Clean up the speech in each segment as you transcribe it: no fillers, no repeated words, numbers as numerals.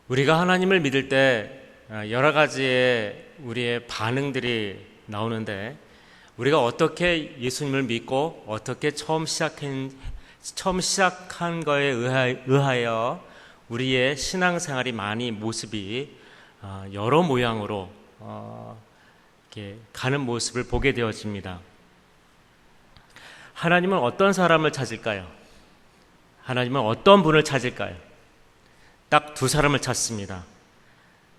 우리가 하나님을 믿을 때 여러 가지의 우리의 반응들이 나오는데, 우리가 어떻게 예수님을 믿고 어떻게 처음 시작한 거에 의하여 우리의 신앙생활이 많이 모습이 여러 모양으로 이렇게 가는 모습을 보게 되어집니다. 하나님은 어떤 사람을 찾을까요? 하나님은 어떤 분을 찾을까요? 딱 두 사람을 찾습니다.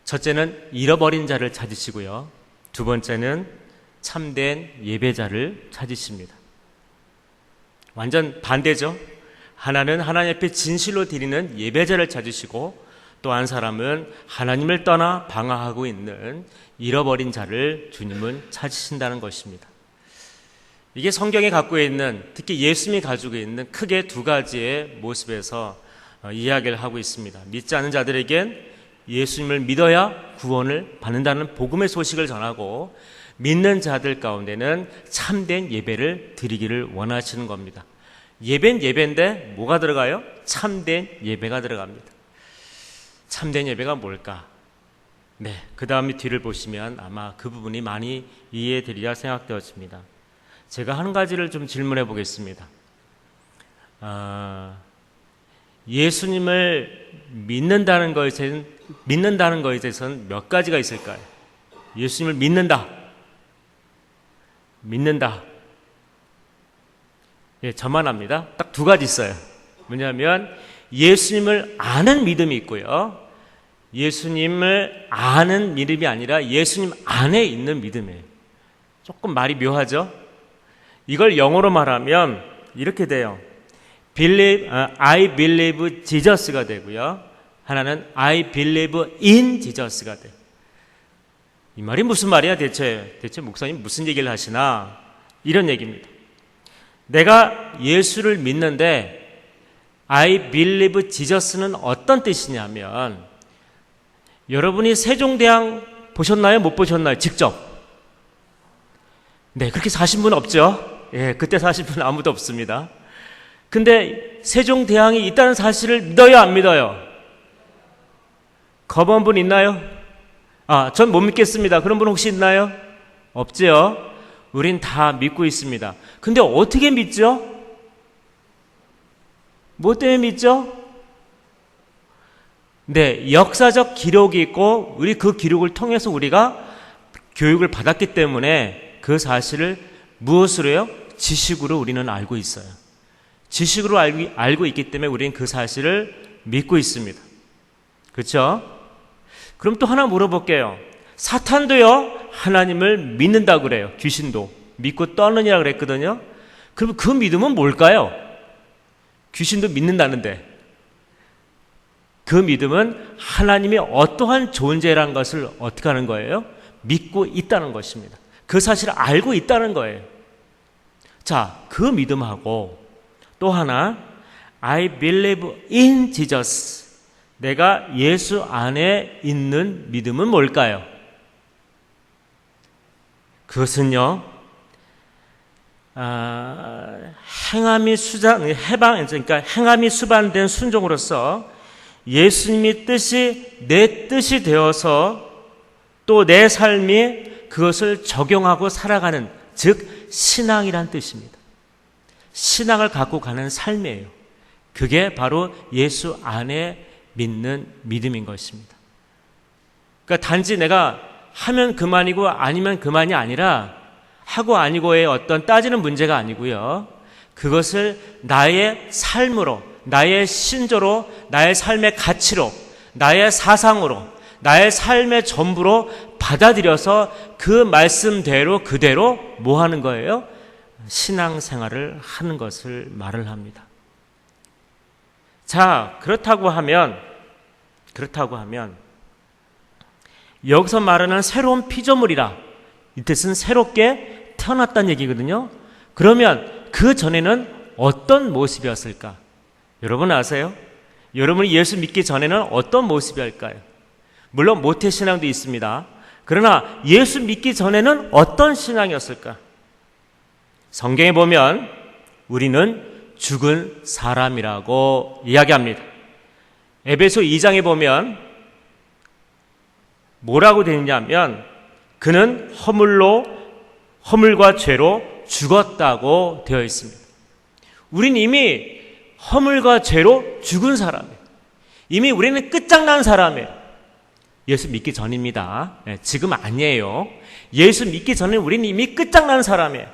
첫째는 잃어버린 자를 찾으시고요, 두 번째는 참된 예배자를 찾으십니다. 완전 반대죠. 하나는 하나님 앞에 진실로 드리는 예배자를 찾으시고, 또 한 사람은 하나님을 떠나 방황하고 있는 잃어버린 자를 주님은 찾으신다는 것입니다. 이게 성경에 갖고 있는, 특히 예수님이 가지고 있는 크게 두 가지의 모습에서 이야기를 하고 있습니다. 믿지 않는 자들에겐 예수님을 믿어야 구원을 받는다는 복음의 소식을 전하고, 믿는 자들 가운데는 참된 예배를 드리기를 원하시는 겁니다. 예배는 예배인데 뭐가 들어가요? 참된 예배가 들어갑니다. 참된 예배가 뭘까? 네, 그 다음에 뒤를 보시면 아마 그 부분이 많이 이해되리라 생각되어집니다. 제가 한 가지를 좀 질문해 보겠습니다. 예수님을 믿는다는 것에 대해서는 몇 가지가 있을까요? 예수님을 믿는다. 예, 저만 압니다. 딱 두 가지 있어요. 뭐냐면 예수님을 아는 믿음이 있고요, 예수님을 아는 믿음이 아니라 예수님 안에 있는 믿음이에요. 조금 말이 묘하죠? 이걸 영어로 말하면 이렇게 돼요. I believe Jesus가 되고요, 하나는 I believe in Jesus가 돼요. 이 말이 무슨 말이야 대체 목사님 무슨 얘기를 하시나? 이런 얘기입니다. 내가 예수를 믿는데 I believe Jesus는 어떤 뜻이냐면, 여러분이 세종대왕 보셨나요? 못 보셨나요? 직접? 네, 그렇게 사신 분 없죠? 예, 그때 사신 분 아무도 없습니다. 근데 세종대왕이 있다는 사실을 믿어요, 안 믿어요? 거부한 분 있나요? 전 못 믿겠습니다. 그런 분 혹시 있나요? 없지요? 우린 다 믿고 있습니다. 근데 어떻게 믿죠? 뭐 때문에 믿죠? 네, 역사적 기록이 있고, 우리 그 기록을 통해서 우리가 교육을 받았기 때문에 그 사실을 무엇으로요? 지식으로 우리는 알고 있어요. 지식으로 알고 있기 때문에 우리는 그 사실을 믿고 있습니다. 그렇죠? 그럼 또 하나 물어볼게요. 사탄도요, 하나님을 믿는다고 그래요. 귀신도 믿고 떠느니라 그랬거든요. 그럼 그 믿음은 뭘까요? 귀신도 믿는다는데, 그 믿음은 하나님이 어떠한 존재라는 것을 어떻게 하는 거예요? 믿고 있다는 것입니다. 그 사실을 알고 있다는 거예요. 자, 그 믿음하고 또 하나, I believe in Jesus, 내가 예수 안에 있는 믿음은 뭘까요? 그것은요, 행함이 수반된 순종으로서 예수님의 뜻이 내 뜻이 되어서 또 내 삶이 그것을 적용하고 살아가는, 즉 신앙이란 뜻입니다. 신앙을 갖고 가는 삶이에요. 그게 바로 예수 안에 믿는 믿음인 것입니다. 그러니까 단지 내가 하면 그만이고 아니면 그만이 아니라, 하고 아니고의 어떤 따지는 문제가 아니고요, 그것을 나의 삶으로, 나의 신조로, 나의 삶의 가치로, 나의 사상으로, 나의 삶의 전부로 받아들여서 그 말씀대로 그대로 뭐 하는 거예요? 신앙생활을 하는 것을 말을 합니다. 자, 그렇다고 하면 여기서 말하는 새로운 피조물이라, 이 뜻은 새롭게 태어났다는 얘기거든요. 그러면 그 전에는 어떤 모습이었을까? 여러분 아세요? 여러분이 예수 믿기 전에는 어떤 모습이었을까요? 물론 모태신앙도 있습니다. 그러나 예수 믿기 전에는 어떤 신앙이었을까? 성경에 보면 우리는 죽은 사람이라고 이야기합니다. 에베소 2장에 보면 뭐라고 되어 있냐면 그는 허물과 죄로 죽었다고 되어 있습니다. 우린 이미 허물과 죄로 죽은 사람이에요. 이미 우리는 끝장난 사람이에요. 예수 믿기 전입니다. 지금 아니에요. 예수 믿기 전에 우리는 이미 끝장난 사람이에요.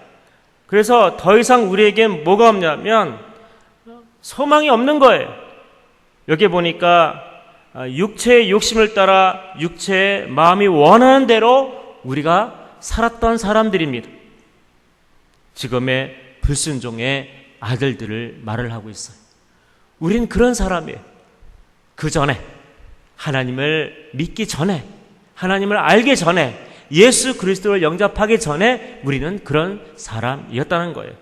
그래서 더 이상 우리에겐 뭐가 없냐면 소망이 없는 거예요. 여기 보니까 육체의 욕심을 따라 육체의 마음이 원하는 대로 우리가 살았던 사람들입니다. 지금의 불순종의 아들들을 말을 하고 있어요. 우린 그런 사람이에요. 그 전에 하나님을 믿기 전에 하나님을 알기 전에 예수 그리스도를 영접하기 전에 우리는 그런 사람이었다는 거예요.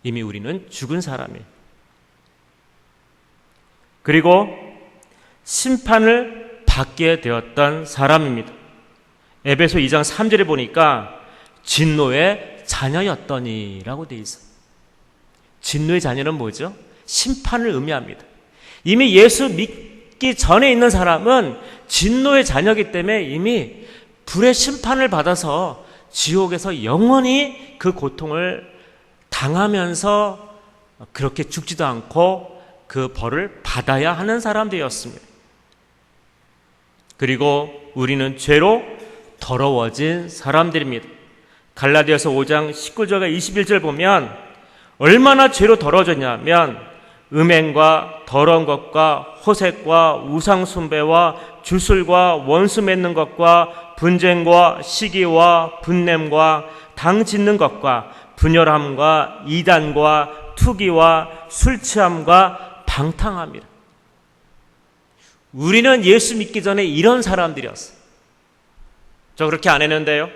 이미 우리는 죽은 사람이에요. 그리고 심판을 받게 되었던 사람입니다. 에베소 2장 3절에 보니까 진노의 자녀였더니라고 되어 있어요. 진노의 자녀는 뭐죠? 심판을 의미합니다. 이미 예수 믿기 전에 있는 사람은 진노의 자녀이기 때문에 이미 불의 심판을 받아서 지옥에서 영원히 그 고통을 당하면서 그렇게 죽지도 않고 그 벌을 받아야 하는 사람들이었습니다. 그리고 우리는 죄로 더러워진 사람들입니다. 갈라디아서 5장 19절과 21절 보면 얼마나 죄로 더러워졌냐면 음행과 더러운 것과 호색과 우상숭배와 주술과 원수 맺는 것과 분쟁과 시기와 분냄과 당 짓는 것과 분열함과 이단과 투기와 술취함과 방탕함이라. 우리는 예수 믿기 전에 이런 사람들이었어요. 저 그렇게 안 했는데요.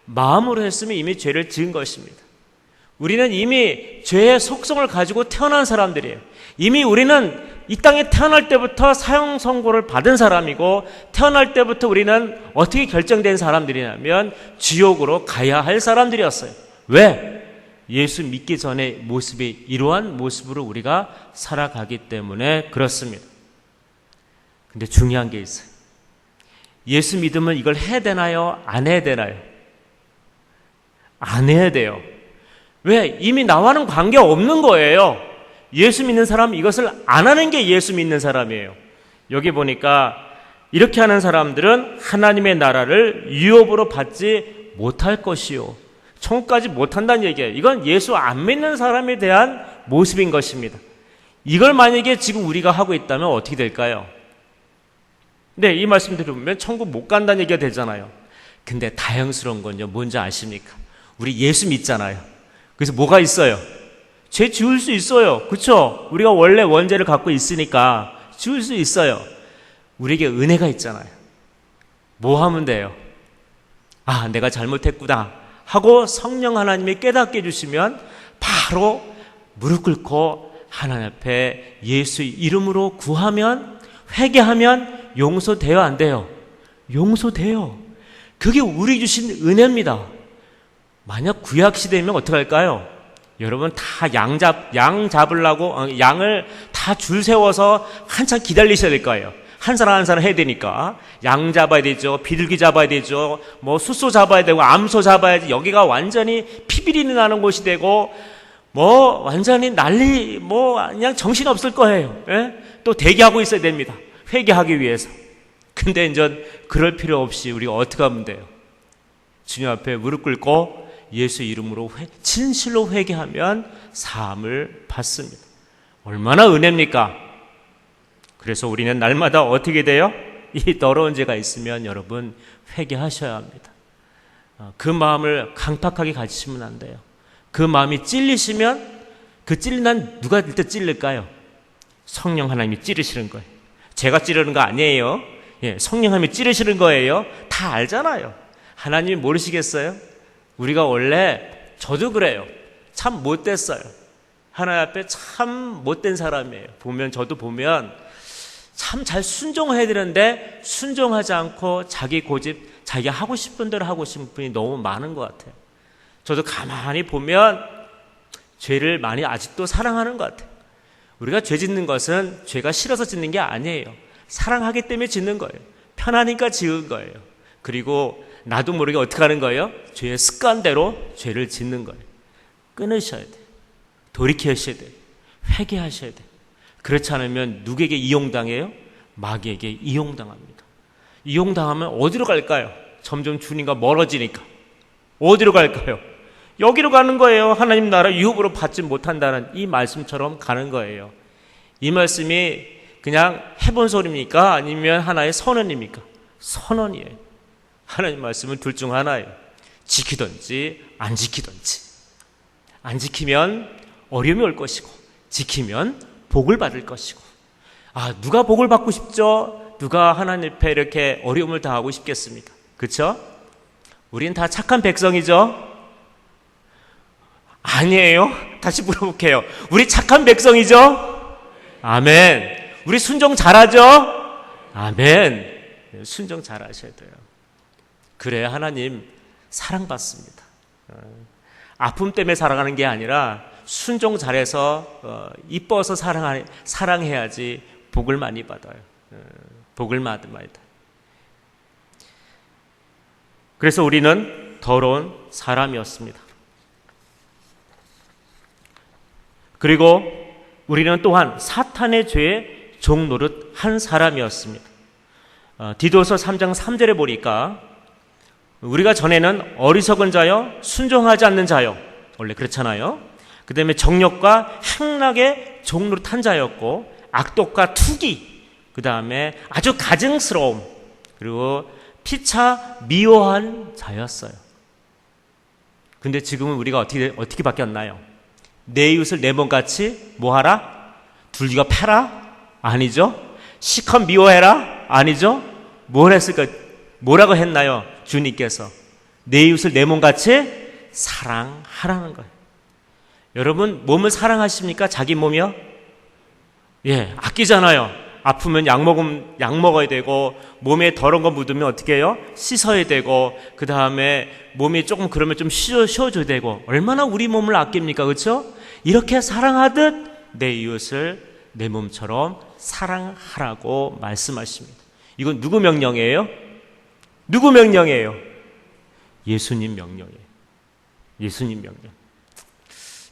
마음으로 했으면 이미 죄를 지은 것입니다. 우리는 이미 죄의 속성을 가지고 태어난 사람들이에요. 이미 우리는 이 땅에 태어날 때부터 사형 선고를 받은 사람이고 태어날 때부터 우리는 어떻게 결정된 사람들이냐면 지옥으로 가야 할 사람들이었어요. 왜? 예수 믿기 전의 모습이 이러한 모습으로 우리가 살아가기 때문에 그렇습니다. 근데 중요한 게 있어요. 예수 믿으면 이걸 해야 되나요? 안 해야 되나요? 안 해야 돼요. 왜? 이미 나와는 관계 없는 거예요. 예수 믿는 사람은 이것을 안 하는 게 예수 믿는 사람이에요. 여기 보니까 이렇게 하는 사람들은 하나님의 나라를 유업으로 받지 못할 것이요. 천국까지 못한다는 얘기예요. 이건 예수 안 믿는 사람에 대한 모습인 것입니다. 이걸 만약에 지금 우리가 하고 있다면 어떻게 될까요? 네, 이 말씀 들으면 천국 못 간다는 얘기가 되잖아요. 근데 다행스러운 건요, 뭔지 아십니까? 우리 예수 믿잖아요. 그래서 뭐가 있어요? 죄 지을 수 있어요. 그렇죠? 우리가 원래 원죄를 갖고 있으니까 지을 수 있어요. 우리에게 은혜가 있잖아요. 뭐 하면 돼요? 아, 내가 잘못했구나 하고 성령 하나님이 깨닫게 해주시면 바로 무릎 꿇고 하나님 앞에 예수의 이름으로 구하면, 회개하면 용서돼요, 안 돼요? 용서돼요. 그게 우리 주신 은혜입니다. 만약 구약시대면 어떡할까요? 여러분 다 양 잡으려고 양을 다 줄 세워서 한참 기다리셔야 될 거예요. 한 사람 한 사람 해야 되니까 양 잡아야 되죠. 비둘기 잡아야 되죠. 뭐 숫소 잡아야 되고 암소 잡아야지. 여기가 완전히 피비린내 나는 곳이 되고 뭐 완전히 난리 뭐 그냥 정신 없을 거예요. 예? 또 대기하고 있어야 됩니다. 회개하기 위해서. 근데 이제 그럴 필요 없이 우리가 어떻게 하면 돼요? 주님 앞에 무릎 꿇고 예수 이름으로 진실로 회개하면 사함을 받습니다. 얼마나 은혜입니까? 그래서 우리는 날마다 어떻게 돼요? 이 더러운 죄가 있으면 여러분 회개하셔야 합니다. 그 마음을 강팍하게 가지시면 안 돼요. 그 마음이 찔리시면 그 찔린 난 누가 일단 찔릴까요? 성령 하나님이 찌르시는 거예요. 제가 찌르는 거 아니에요. 예, 성령 하나님이 찌르시는 거예요. 다 알잖아요. 하나님이 모르시겠어요? 우리가 원래 저도 그래요. 참 못됐어요. 하나님 앞에 참 못된 사람이에요. 저도 보면 참 잘 순종해야 되는데 순종하지 않고 자기 고집, 자기 하고 싶은 대로 하고 싶은 분이 너무 많은 것 같아요. 저도 가만히 보면 죄를 많이 아직도 사랑하는 것 같아요. 우리가 죄 짓는 것은 죄가 싫어서 짓는 게 아니에요. 사랑하기 때문에 짓는 거예요. 편하니까 지은 거예요. 그리고 나도 모르게 어떻게 하는 거예요? 죄의 습관대로 죄를 짓는 거예요. 끊으셔야 돼요. 돌이키셔야 돼요. 회개하셔야 돼요. 그렇지 않으면 누구에게 이용당해요? 마귀에게 이용당합니다. 이용당하면 어디로 갈까요? 점점 주님과 멀어지니까. 어디로 갈까요? 여기로 가는 거예요. 하나님 나라 유업으로 받지 못한다는 이 말씀처럼 가는 거예요. 이 말씀이 그냥 해본 소리입니까? 아니면 하나의 선언입니까? 선언이에요. 하나님 말씀은 둘 중 하나예요. 지키든지 안 지키든지. 안 지키면 어려움이 올 것이고, 지키면 복을 받을 것이고. 누가 복을 받고 싶죠? 누가 하나님 앞에 이렇게 어려움을 당하고 싶겠습니까? 그렇죠? 우린 다 착한 백성이죠? 아니에요. 다시 물어볼게요. 우리 착한 백성이죠? 아멘. 우리 순종 잘하죠? 아멘. 순종 잘하셔야 돼요. 그래야 하나님 사랑받습니다. 아픔 때문에 살아가는 게 아니라 순종 잘해서 이뻐서 사랑해야지 복을 많이 받아요. 복을 많이 받아요. 그래서 우리는 더러운 사람이었습니다. 그리고 우리는 또한 사탄의 죄에 종노릇 한 사람이었습니다. 디도서 3장 3절에 보니까 우리가 전에는 어리석은 자요, 순종하지 않는 자요. 원래 그렇잖아요. 그 다음에 정욕과 행락의 종노릇한 자였고, 악독과 투기, 그 다음에 아주 가증스러움, 그리고 피차 미워한 자였어요. 근데 지금은 우리가 어떻게 바뀌었나요? 내 이웃을 내 몸같이 뭐하라? 둘기가 패라? 아니죠. 시컷 미워해라? 아니죠. 뭘 했을까? 뭐라고 했나요? 주님께서 내 이웃을 내 몸같이 사랑하라는 거예요. 여러분 몸을 사랑하십니까? 자기 몸이요? 예, 아끼잖아요. 아프면 약 먹어야 되고, 몸에 더러운 거 묻으면 어떻게 해요? 씻어야 되고, 그 다음에 몸이 조금 그러면 좀 쉬어줘야 되고, 얼마나 우리 몸을 아낍니까? 그렇죠? 이렇게 사랑하듯 내 이웃을 내 몸처럼 사랑하라고 말씀하십니다. 이건 누구 명령이에요? 누구 명령이에요? 예수님 명령이에요. 예수님 명령.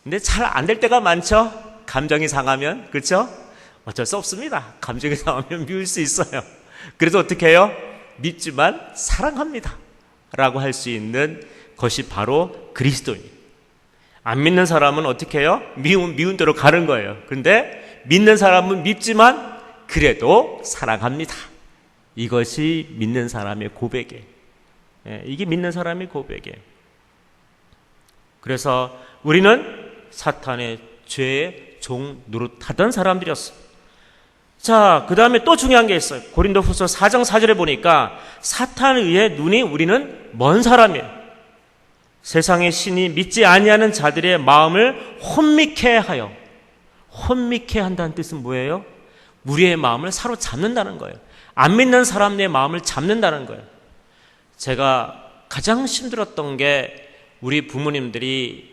근데 잘 안 될 때가 많죠? 감정이 상하면, 그렇죠? 어쩔 수 없습니다. 감정이 상하면 미울 수 있어요. 그래서 어떻게 해요? 믿지만 사랑합니다 라고 할 수 있는 것이 바로 그리스도입니다. 안 믿는 사람은 어떻게 해요? 미운 대로 가는 거예요. 그런데 믿는 사람은 믿지만 그래도 사랑합니다. 이것이 믿는 사람의 고백이에요. 이게 믿는 사람의 고백이에요. 그래서 우리는 사탄의 죄에 종 노릇하던 사람들이었어요. 자, 그 다음에 또 중요한 게 있어요. 고린도후서 4장 4절에 보니까 사탄에 의해 눈이 우리는 먼 사람이에요. 세상의 신이 믿지 아니하는 자들의 마음을 혼미케 하여. 혼미케 한다는 뜻은 뭐예요? 우리의 마음을 사로잡는다는 거예요. 안 믿는 사람의 마음을 잡는다는 거예요. 제가 가장 힘들었던 게 우리 부모님들이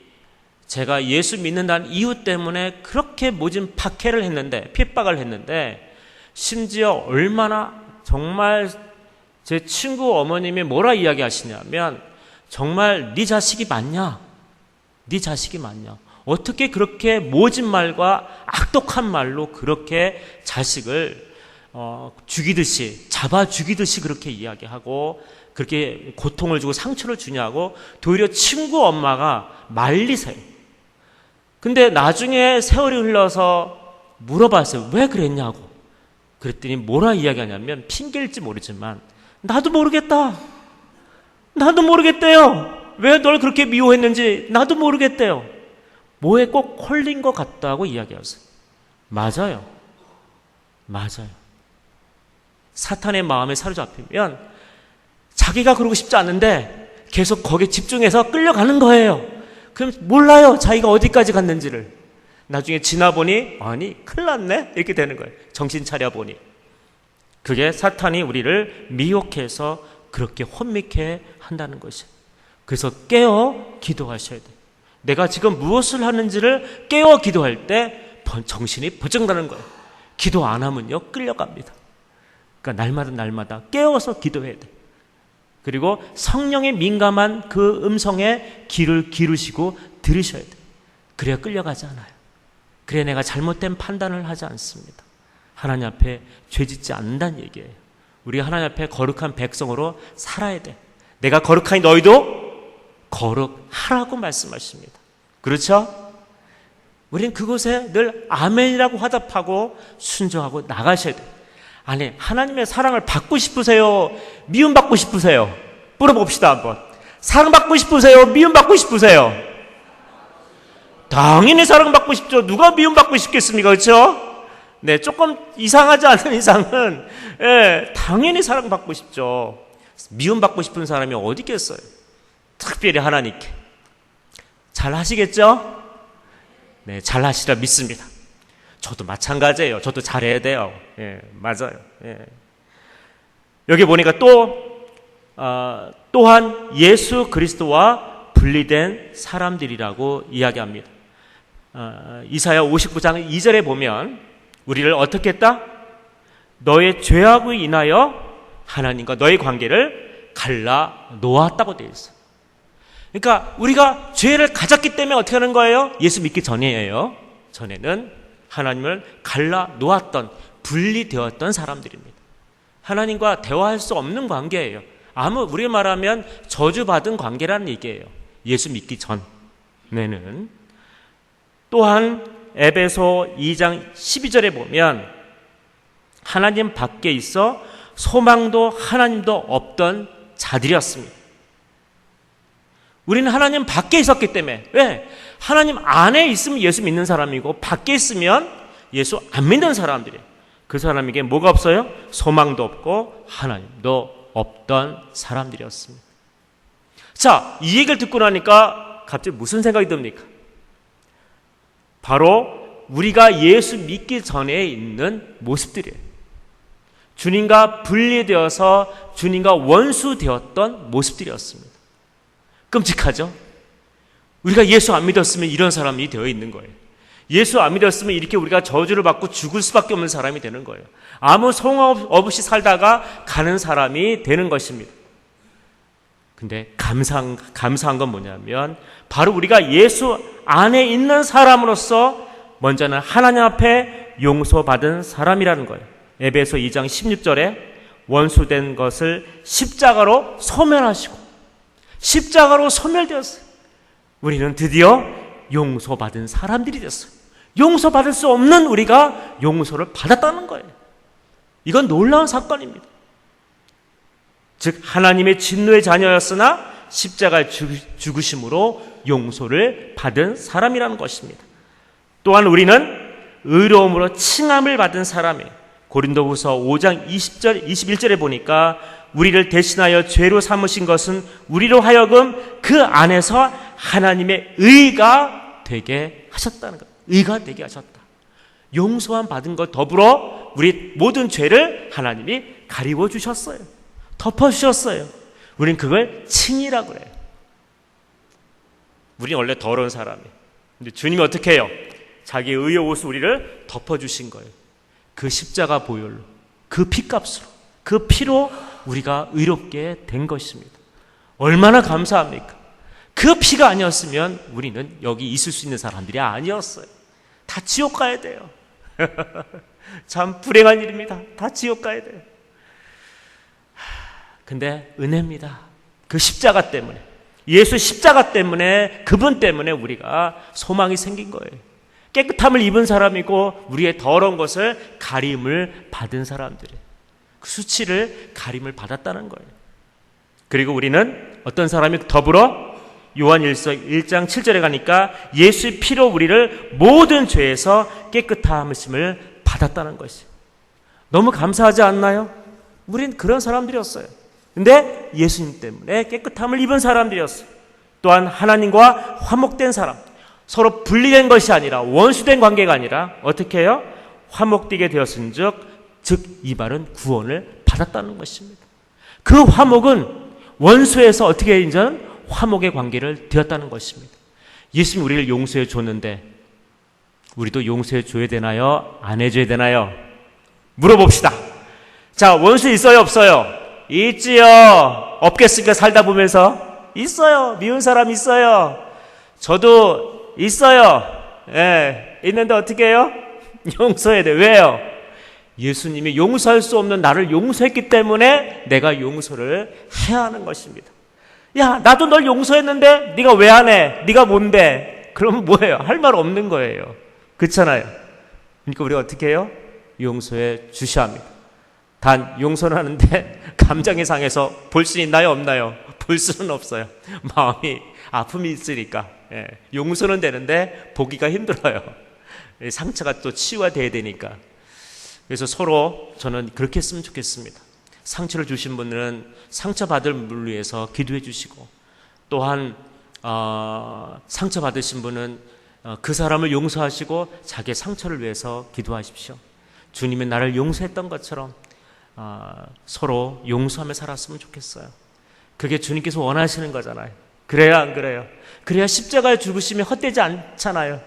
제가 예수 믿는다는 이유 때문에 그렇게 모진 박해를 했는데, 핍박을 했는데, 심지어 얼마나 정말 제 친구 어머님이 뭐라 이야기하시냐면, 정말 네 자식이 맞냐? 네 자식이 맞냐? 어떻게 그렇게 모진 말과 악독한 말로 그렇게 자식을 죽이듯이, 잡아 죽이듯이 그렇게 이야기하고 그렇게 고통을 주고 상처를 주냐고 도리어 친구 엄마가 말리세요. 근데 나중에 세월이 흘러서 물어봤어요. 왜 그랬냐고. 그랬더니 뭐라 이야기하냐면, 핑계일지 모르지만 나도 모르겠다. 나도 모르겠대요. 왜 널 그렇게 미워했는지 나도 모르겠대요. 뭐에 꼭 홀린 것 같다고 이야기하세요. 맞아요. 맞아요. 사탄의 마음에 사로잡히면 자기가 그러고 싶지 않은데 계속 거기에 집중해서 끌려가는 거예요. 그럼 몰라요. 자기가 어디까지 갔는지를. 나중에 지나보니 아니 큰일 났네 이렇게 되는 거예요. 정신 차려보니. 그게 사탄이 우리를 미혹해서 그렇게 혼미케 한다는 것이에요. 그래서 깨어 기도하셔야 돼요. 내가 지금 무엇을 하는지를 깨어 기도할 때 정신이 번쩍 나는 거예요. 기도 안 하면요 끌려갑니다. 그러니까 날마다 깨어서 기도해야 돼. 그리고 성령에 민감한 그 음성에 귀를 기르시고 들으셔야 돼. 그래야 끌려가지 않아요. 그래야 내가 잘못된 판단을 하지 않습니다. 하나님 앞에 죄짓지 않는다는 얘기예요. 우리가 하나님 앞에 거룩한 백성으로 살아야 돼. 내가 거룩하니 너희도 거룩하라고 말씀하십니다. 그렇죠? 우리는 그곳에 늘 아멘이라고 화답하고 순종하고 나가셔야 돼. 아니, 하나님의 사랑을 받고 싶으세요? 미움받고 싶으세요? 물어봅시다 한번. 사랑받고 싶으세요? 미움받고 싶으세요? 당연히 사랑받고 싶죠. 누가 미움받고 싶겠습니까? 그렇죠? 네, 조금 이상하지 않은 이상은 당연히 사랑받고 싶죠. 미움받고 싶은 사람이 어디 있겠어요? 특별히 하나님께. 잘 하시겠죠? 네, 잘 하시라 믿습니다. 저도 마찬가지예요. 저도 잘해야 돼요. 예, 맞아요. 예. 여기 보니까 또한 예수 그리스도와 분리된 사람들이라고 이야기합니다. 이사야 59장 2절에 보면 우리를 어떻게 했다? 너의 죄악으로 인하여 하나님과 너의 관계를 갈라 놓았다고 되어 있어요. 그러니까 우리가 죄를 가졌기 때문에 어떻게 하는 거예요? 예수 믿기 전이에요. 전에는 하나님을 갈라 놓았던, 분리되었던 사람들입니다. 하나님과 대화할 수 없는 관계예요. 우리 말하면 저주받은 관계라는 얘기예요. 예수 믿기 전에는. 또한 에베소 2장 12절에 보면 하나님 밖에 있어 소망도 하나님도 없던 자들이었습니다. 우리는 하나님 밖에 있었기 때문에, 왜? 하나님 안에 있으면 예수 믿는 사람이고 밖에 있으면 예수 안 믿는 사람들이에요. 그 사람에게 뭐가 없어요? 소망도 없고 하나님도 없던 사람들이었습니다. 자, 이 얘기를 듣고 나니까 갑자기 무슨 생각이 듭니까? 바로 우리가 예수 믿기 전에 있는 모습들이에요. 주님과 분리되어서 주님과 원수되었던 모습들이었습니다. 끔찍하죠? 우리가 예수 안 믿었으면 이런 사람이 되어 있는 거예요. 예수 안 믿었으면 이렇게 우리가 저주를 받고 죽을 수밖에 없는 사람이 되는 거예요. 아무 소망 없이 살다가 가는 사람이 되는 것입니다. 근데 감사한 건 뭐냐면 바로 우리가 예수 안에 있는 사람으로서 먼저는 하나님 앞에 용서받은 사람이라는 거예요. 에베소 2장 16절에 원수된 것을 십자가로 소멸하시고 십자가로 소멸되었어요. 우리는 드디어 용서받은 사람들이 됐어요. 용서받을 수 없는 우리가 용서를 받았다는 거예요. 이건 놀라운 사건입니다. 즉 하나님의 진노의 자녀였으나 십자가의 죽으심으로 용서를 받은 사람이라는 것입니다. 또한 우리는 의로움으로 칭함을 받은 사람이에요. 고린도후서 5장 20절, 21절에 보니까 우리를 대신하여 죄로 삼으신 것은 우리로 하여금 그 안에서 하나님의 의가 되게 하셨다는 것. 의가 되게 하셨다. 용서함 받은 것 더불어 우리 모든 죄를 하나님이 가리워 주셨어요. 덮어주셨어요. 우린 그걸 칭이라고 그래요. 우린 원래 더러운 사람이에요. 근데 주님이 어떻게 해요? 자기 의의 옷을 우리를 덮어주신 거예요. 그 십자가 보혈로, 그 피값으로, 그 피로 우리가 의롭게 된 것입니다. 얼마나 감사합니까? 그 피가 아니었으면 우리는 여기 있을 수 있는 사람들이 아니었어요. 다 지옥 가야 돼요. 참 불행한 일입니다. 다 지옥 가야 돼요. 근데 은혜입니다. 그 십자가 때문에, 예수 십자가 때문에, 그분 때문에 우리가 소망이 생긴 거예요. 깨끗함을 입은 사람이고 우리의 더러운 것을 가림을 받은 사람들이에요. 그 수치를 가림을 받았다는 거예요. 그리고 우리는 어떤 사람이 더불어 요한일서 1장 7절에 가니까 예수의 피로 우리를 모든 죄에서 깨끗함을 받았다는 것이에요. 너무 감사하지 않나요? 우린 그런 사람들이었어요. 근데 예수님 때문에 깨끗함을 입은 사람들이었어요. 또한 하나님과 화목된 사람, 서로 분리된 것이 아니라 원수된 관계가 아니라 어떻게 해요? 화목되게 되었은즉 즉 이 말은 구원을 받았다는 것입니다. 그 화목은 원수에서 어떻게 이제는 화목의 관계를 되었다는 것입니다. 예수님이 우리를 용서해 줬는데 우리도 용서해 줘야 되나요? 안 해줘야 되나요? 물어봅시다. 자, 원수 있어요, 없어요? 있지요. 없겠습니까? 살다 보면서? 있어요. 미운 사람 있어요. 저도 있어요. 예, 있는데 어떻게 해요? 용서해야 돼. 왜요? 예수님이 용서할 수 없는 나를 용서했기 때문에 내가 용서를 해야 하는 것입니다. 야, 나도 널 용서했는데 네가 왜 안 해? 네가 뭔데? 그러면 뭐예요? 할 말 없는 거예요. 그렇잖아요. 그러니까 우리가 어떻게 해요? 용서해 주셔야 합니다. 단 용서는 하는데 감정이 상해서 볼 수 있나요? 없나요? 볼 수는 없어요. 마음이 아픔이 있으니까. 예, 용서는 되는데 보기가 힘들어요. 상처가 또 치유가 돼야 되니까. 그래서 서로 저는 그렇게 했으면 좋겠습니다. 상처를 주신 분들은 상처받을 분을 위해서 기도해 주시고, 또한 상처받으신 분은 그 사람을 용서하시고 자기의 상처를 위해서 기도하십시오. 주님이 나를 용서했던 것처럼 서로 용서하며 살았으면 좋겠어요. 그게 주님께서 원하시는 거잖아요. 그래요, 안 그래요? 그래야 십자가의 죽으심이 헛되지 않잖아요.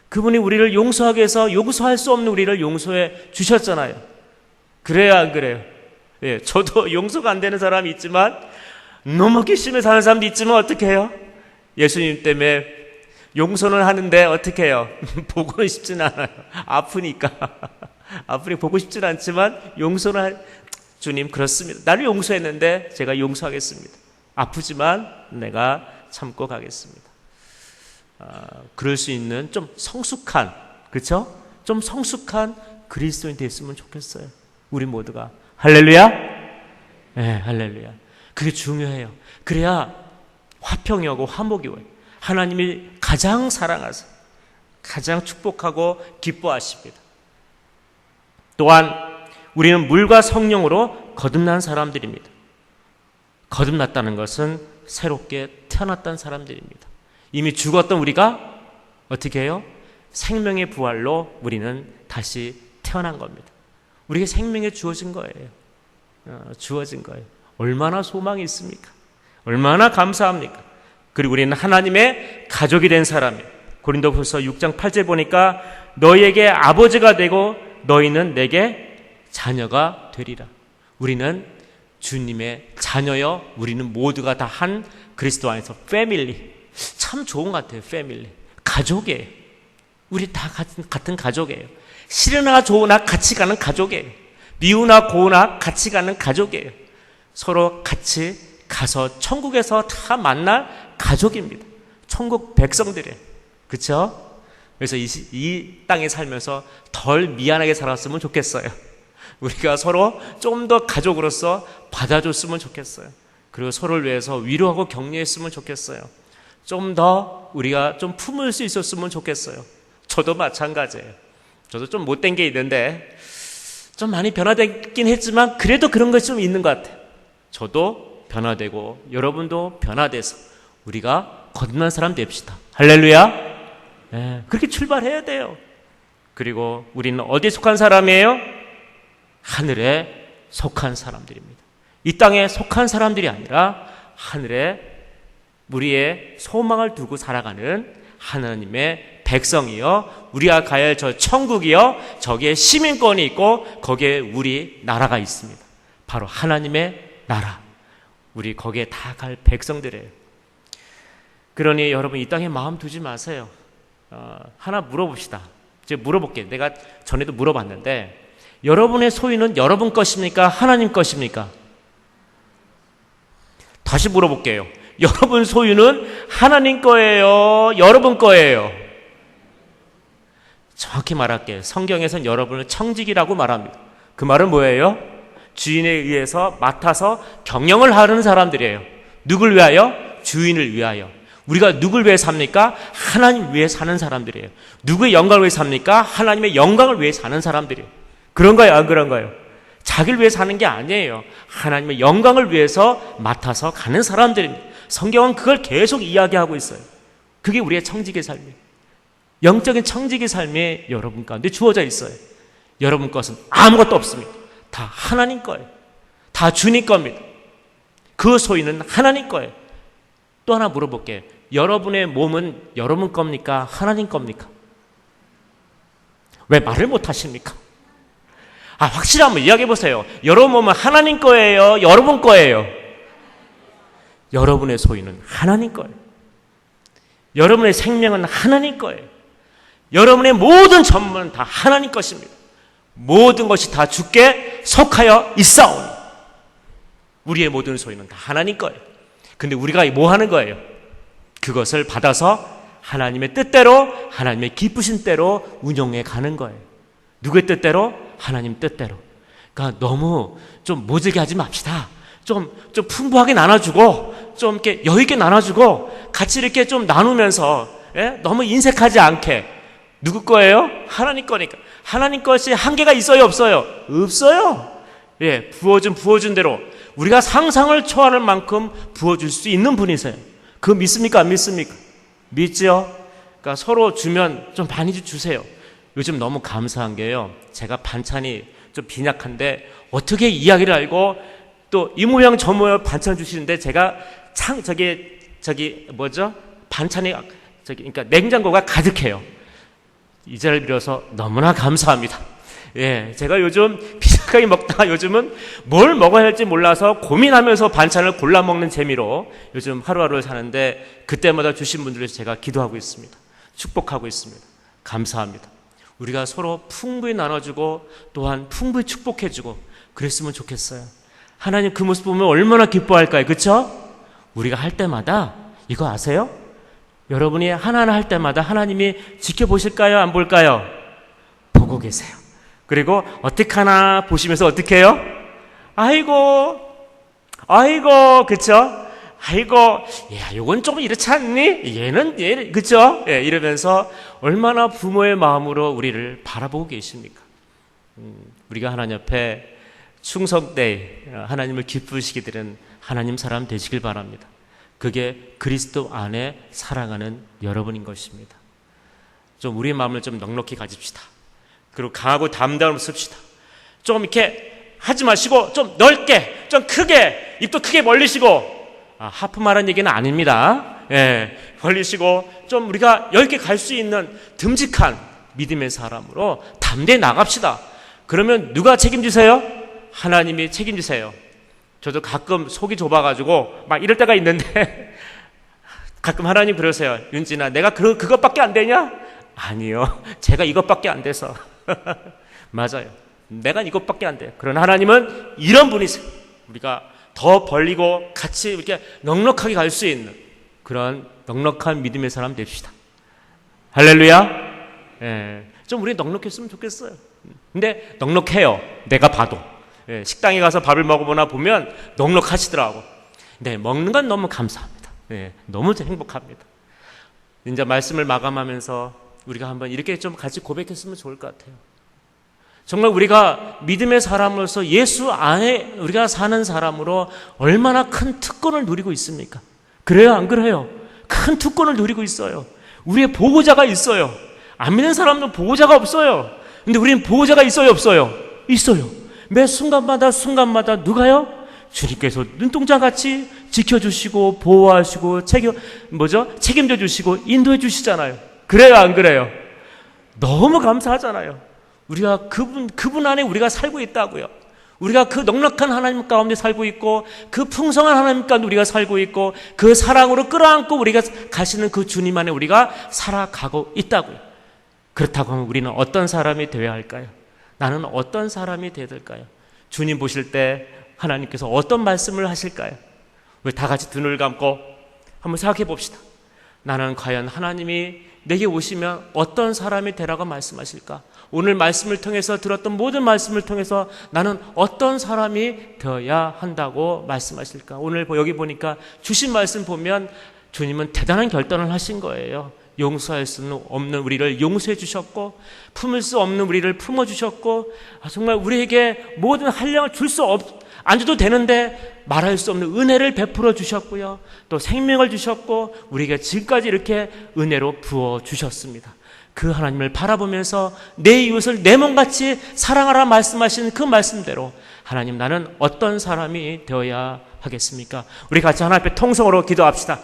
그분이 우리를 용서하기 위해서 용서할 수 없는 우리를 용서해 주셨잖아요. 그래요, 안 그래요? 예, 저도 용서가 안 되는 사람이 있지만, 너무 괘씸해 사는 사람도 있지만 어떻게 해요? 예수님 때문에 용서는 하는데 어떻게 해요? 보고는 싶진 않아요. 아프니까. 아프니 보고 싶진 않지만 용서는 주님 그렇습니다. 나를 용서했는데 제가 용서하겠습니다. 아프지만 내가 참고 가겠습니다. 그럴 수 있는 좀 성숙한, 그렇죠? 좀 성숙한 그리스도인이 됐으면 좋겠어요. 우리 모두가. 할렐루야? 네, 할렐루야. 그게 중요해요. 그래야 화평이 오고 화목이 와요. 하나님이 가장 사랑하사 가장 축복하고 기뻐하십니다. 또한 우리는 물과 성령으로 거듭난 사람들입니다. 거듭났다는 것은 새롭게 태어났다는 사람들입니다. 이미 죽었던 우리가 어떻게 해요? 생명의 부활로 우리는 다시 태어난 겁니다. 우리에게 생명이 주어진 거예요. 주어진 거예요. 얼마나 소망이 있습니까? 얼마나 감사합니까? 그리고 우리는 하나님의 가족이 된 사람이에요. 고린도후서 6장 8절 보니까 너희에게 아버지가 되고 너희는 내게 자녀가 되리라. 우리는 주님의 자녀여, 우리는 모두가 다 한 그리스도 안에서 패밀리. 참 좋은 것 같아요. 패밀리. 가족이에요. 우리 다 같은 가족이에요. 싫으나 좋으나 같이 가는 가족이에요. 미우나 고우나 같이 가는 가족이에요. 서로 같이 가서 천국에서 다 만날 가족입니다. 천국 백성들이에요. 그렇죠? 그래서 이 땅에 살면서 덜 미안하게 살았으면 좋겠어요. 우리가 서로 좀 더 가족으로서 받아줬으면 좋겠어요. 그리고 서로를 위해서 위로하고 격려했으면 좋겠어요. 좀 더 우리가 좀 품을 수 있었으면 좋겠어요. 저도 마찬가지예요. 저도 좀 못된 게 있는데 좀 많이 변화되긴 했지만 그래도 그런 것이 좀 있는 것 같아요. 저도 변화되고 여러분도 변화돼서 우리가 거듭난 사람 됩시다. 할렐루야. 네, 그렇게 출발해야 돼요. 그리고 우리는 어디에 속한 사람이에요? 하늘에 속한 사람들입니다. 이 땅에 속한 사람들이 아니라 하늘에 우리의 소망을 두고 살아가는 하나님의 백성이요, 우리가 가야 할 저 천국이요, 저기에 시민권이 있고 거기에 우리 나라가 있습니다. 바로 하나님의 나라. 우리 거기에 다 갈 백성들이에요. 그러니 여러분 이 땅에 마음 두지 마세요. 하나 물어봅시다. 이제 물어볼게요. 내가 전에도 물어봤는데 여러분의 소유는 여러분 것입니까? 하나님 것입니까? 다시 물어볼게요. 여러분 소유는 하나님 거예요? 여러분 거예요? 정확히 말할게요. 성경에서는 여러분을 청직이라고 말합니다. 그 말은 뭐예요? 주인에 의해서 맡아서 경영을 하는 사람들이에요. 누굴 위하여? 주인을 위하여. 우리가 누굴 위해 삽니까? 하나님 위해 사는 사람들이에요. 누구의 영광을 위해 삽니까? 하나님의 영광을 위해 사는 사람들이에요. 그런가요? 안 그런가요? 자기를 위해 사는 게 아니에요. 하나님의 영광을 위해서 맡아서 가는 사람들입니다. 성경은 그걸 계속 이야기하고 있어요. 그게 우리의 청직의 삶이에요. 영적인 청직의 삶이 여러분 가운데 주어져 있어요. 여러분 것은 아무것도 없습니다. 다 하나님 거예요. 다 주님 겁니다. 그 소유는 하나님 거예요. 또 하나 물어볼게요. 여러분의 몸은 여러분 겁니까? 하나님 겁니까? 왜 말을 못 하십니까? 확실히 한번 이야기해 보세요. 여러분 몸은 하나님 거예요? 여러분 거예요? 여러분의 소유는 하나님 거예요. 여러분의 생명은 하나님 거예요. 여러분의 모든 전문은 다 하나님 것입니다. 모든 것이 다 주께 속하여 있사오니 우리의 모든 소유는 다 하나님 거예요. 근데 우리가 뭐 하는 거예요? 그것을 받아서 하나님의 뜻대로, 하나님의 기쁘신 대로 운용해 가는 거예요. 누구의 뜻대로? 하나님 뜻대로. 그러니까 너무 좀 모질게 하지 맙시다. 좀 풍부하게 나눠주고, 좀 이렇게 여유있게 나눠주고, 같이 이렇게 좀 나누면서, 너무 인색하지 않게. 누구 거예요? 하나님 거니까. 하나님 것이 한계가 있어요, 없어요? 없어요. 부어준 대로. 우리가 상상을 초월할 만큼 부어줄 수 있는 분이세요. 그거 믿습니까? 안 믿습니까? 믿죠? 그러니까 서로 주면 좀 많이 주세요. 요즘 너무 감사한 게요. 제가 반찬이 좀 빈약한데 어떻게 이야기를 알고 또 이모양 저모양 반찬 주시는데 제가 반찬이 그러니까 냉장고가 가득해요. 이 자리를 빌어서 너무나 감사합니다. 제가 요즘 빈약하게 먹다가 요즘은 뭘 먹어야 할지 몰라서 고민하면서 반찬을 골라 먹는 재미로 요즘 하루하루를 사는데 그때마다 주신 분들을 제가 기도하고 있습니다. 축복하고 있습니다. 감사합니다. 우리가 서로 풍부히 나눠주고 또한 풍부히 축복해주고 그랬으면 좋겠어요. 하나님 그 모습 보면 얼마나 기뻐할까요? 그렇죠? 우리가 할 때마다 이거 아세요? 여러분이 하나하나 할 때마다 하나님이 지켜보실까요? 안 볼까요? 보고 계세요. 그리고 어떻게 하나 보시면서 어떻게 해요? 아이고 그쵸? 아이고 야 요건 좀 이렇지 않니? 얘는 그쵸? 이러면서 얼마나 부모의 마음으로 우리를 바라보고 계십니까? 우리가 하나님 앞에 충성되이 하나님을 기쁘시게 되는 하나님 사람 되시길 바랍니다. 그게 그리스도 안에 사랑하는 여러분인 것입니다. 좀 우리의 마음을 좀 넉넉히 가집시다. 그리고 강하고 담대함으로 씁시다. 좀 이렇게 하지 마시고 좀 넓게, 좀 크게, 입도 크게 벌리시고 하품하라는 얘기는 아닙니다. 벌리시고 좀 우리가 넓게 갈 수 있는 듬직한 믿음의 사람으로 담대히 나갑시다. 그러면 누가 책임지세요? 하나님이 책임지세요. 저도 가끔 속이 좁아가지고 막 이럴 때가 있는데 가끔 하나님 그러세요. 윤진아 내가 그것밖에 안 되냐? 아니요. 제가 이것밖에 안 돼서. 맞아요. 내가 이것밖에 안 돼. 그러나 하나님은 이런 분이세요. 우리가 더 벌리고 같이 이렇게 넉넉하게 갈 수 있는 그런 넉넉한 믿음의 사람 됩시다. 할렐루야. 좀 우리 넉넉했으면 좋겠어요. 근데 넉넉해요. 내가 봐도. 식당에 가서 밥을 먹어보나 보면 넉넉하시더라고. 근데 먹는 건 너무 감사합니다. 너무 행복합니다. 이제 말씀을 마감하면서 우리가 한번 이렇게 좀 같이 고백했으면 좋을 것 같아요. 정말 우리가 믿음의 사람으로서 예수 안에 우리가 사는 사람으로 얼마나 큰 특권을 누리고 있습니까? 그래요? 안 그래요? 큰 특권을 누리고 있어요. 우리의 보호자가 있어요. 안 믿는 사람은 보호자가 없어요. 근데 우리는 보호자가 있어요? 없어요? 있어요. 매 순간마다 누가요? 주님께서 눈동자같이 지켜주시고 보호하시고 책임져 주시고 인도해 주시잖아요. 그래요? 안 그래요? 너무 감사하잖아요. 우리가 그분 안에 우리가 살고 있다고요. 우리가 그 넉넉한 하나님 가운데 살고 있고 그 풍성한 하나님 가운데 우리가 살고 있고 그 사랑으로 끌어안고 우리가 가시는 그 주님 안에 우리가 살아가고 있다고요. 그렇다고 하면 우리는 어떤 사람이 되어야 할까요? 나는 어떤 사람이 되어야 될까요? 주님 보실 때 하나님께서 어떤 말씀을 하실까요? 우리 다 같이 두 눈을 감고 한번 생각해 봅시다. 나는 과연 하나님이 내게 오시면 어떤 사람이 되라고 말씀하실까? 오늘 말씀을 통해서 들었던 모든 말씀을 통해서 나는 어떤 사람이 되어야 한다고 말씀하실까? 오늘 여기 보니까 주신 말씀 보면 주님은 대단한 결단을 하신 거예요. 용서할 수 없는 우리를 용서해 주셨고 품을 수 없는 우리를 품어주셨고 정말 우리에게 모든 한량을 안 줘도 되는데 말할 수 없는 은혜를 베풀어 주셨고요. 또 생명을 주셨고 우리에게 지금까지 이렇게 은혜로 부어주셨습니다. 그 하나님을 바라보면서 내 이웃을 내 몸같이 사랑하라 말씀하신 그 말씀대로 하나님 나는 어떤 사람이 되어야 하겠습니까? 우리 같이 하나님 앞에 통성으로 기도합시다.